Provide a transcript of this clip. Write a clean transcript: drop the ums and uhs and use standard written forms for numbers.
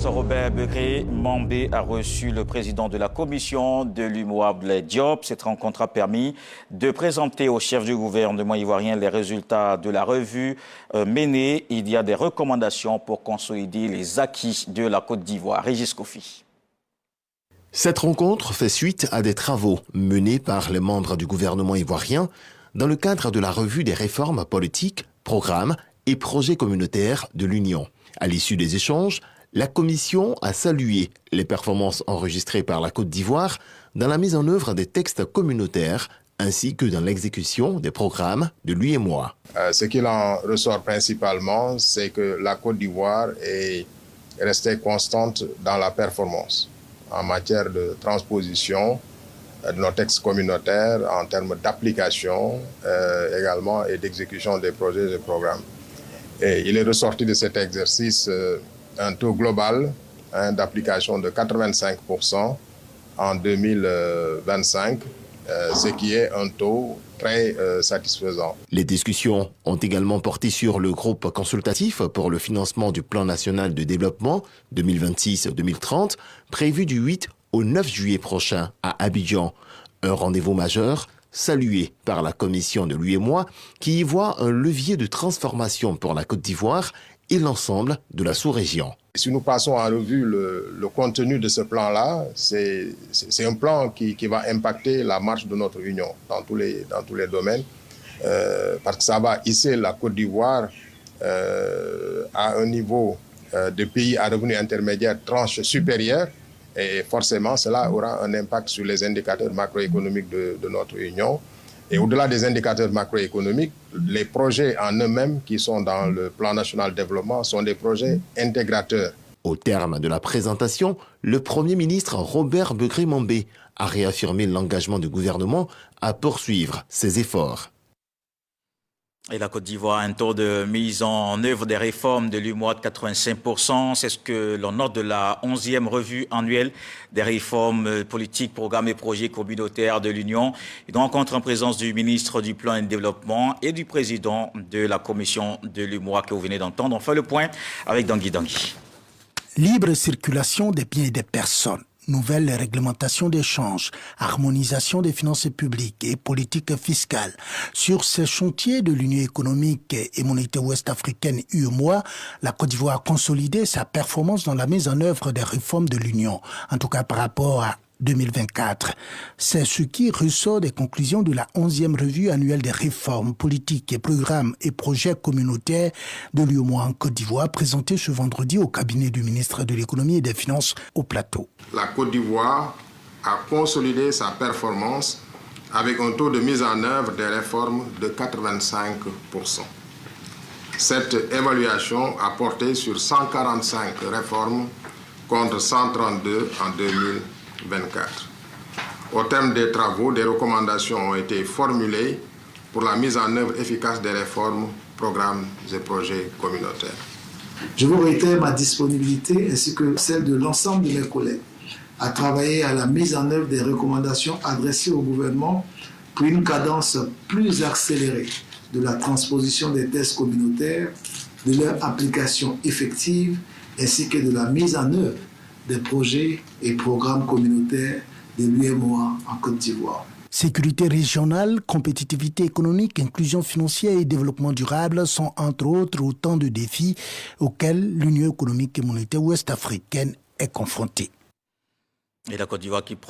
ministre Robert Begré Mambé a reçu le président de la commission de l'UEMOA, Blaise Diop. Cette rencontre a permis de présenter au chef du gouvernement ivoirien les résultats de la revue menée. Il y a des recommandations pour consolider les acquis de la Côte d'Ivoire. Régis Kofi. Cette rencontre fait suite à des travaux menés par les membres du gouvernement ivoirien dans le cadre de la revue des réformes politiques, programmes et projets communautaires de l'Union. À l'issue des échanges, la Commission a salué les performances enregistrées par la Côte d'Ivoire dans la mise en œuvre des textes communautaires ainsi que dans l'exécution des programmes de l'UEMOA. Ce qu'il en ressort principalement, c'est que la Côte d'Ivoire est restée constante dans la performance en matière de transposition de nos textes communautaires, en termes d'application également et d'exécution des projets et programmes. Et il est ressorti de cet exercice un taux global d'application de 85% en 2025, ce qui est un taux très satisfaisant. Les discussions ont également porté sur le groupe consultatif pour le financement du plan national de développement 2026-2030, prévu du 8 au 9 juillet prochain à Abidjan. Un rendez-vous majeur salué par la commission de l'UEMOA qui y voit un levier de transformation pour la Côte d'Ivoire et l'ensemble de la sous-région. Si nous passons en revue le contenu de ce plan-là, c'est un plan qui va impacter la marche de notre Union dans tous les domaines, parce que ça va hisser la Côte d'Ivoire à un niveau de pays à revenu intermédiaire tranche supérieure, et forcément cela aura un impact sur les indicateurs macroéconomiques de notre Union. Et au-delà des indicateurs macroéconomiques, les projets en eux-mêmes qui sont dans le plan national de développement sont des projets intégrateurs. Au terme de la présentation, le Premier ministre Robert Begré Mambé a réaffirmé l'engagement du gouvernement à poursuivre ses efforts. Et la Côte d'Ivoire a un taux de mise en œuvre des réformes de l'UEMOA de 85%. C'est ce que l'on note de la 11e revue annuelle des réformes politiques, programmes et projets communautaires de l'Union. Une rencontre en présence du ministre du Plan et de Développement et du président de la commission de l'UEMOA que vous venez d'entendre. On fait le point avec Dangui Dangui. Libre circulation des biens et des personnes. Nouvelle réglementation d'échange, harmonisation des finances publiques et politique fiscale. Sur ces chantiers de l'Union économique et monétaire ouest-africaine UEMOA, la Côte d'Ivoire a consolidé sa performance dans la mise en œuvre des réformes de l'Union, en tout cas par rapport à 2024. C'est ce qui ressort des conclusions de la 11e revue annuelle des réformes politiques et programmes et projets communautaires de l'UEMOA en Côte d'Ivoire, présentée ce vendredi au cabinet du ministre de l'économie et des finances au plateau. La Côte d'Ivoire a consolidé sa performance avec un taux de mise en œuvre des réformes de 85%. Cette évaluation a porté sur 145 réformes contre 132 en 2024. Au terme des travaux, des recommandations ont été formulées pour la mise en œuvre efficace des réformes, programmes et projets communautaires. Je vous réitère ma disponibilité ainsi que celle de l'ensemble de mes collègues à travailler à la mise en œuvre des recommandations adressées au gouvernement pour une cadence plus accélérée de la transposition des textes communautaires, de leur application effective ainsi que de la mise en œuvre des projets et programmes communautaires de l'UEMOA en Côte d'Ivoire. Sécurité régionale, compétitivité économique, inclusion financière et développement durable sont entre autres autant de défis auxquels l'Union économique et monétaire ouest-africaine est confrontée. Et la Côte d'Ivoire qui prend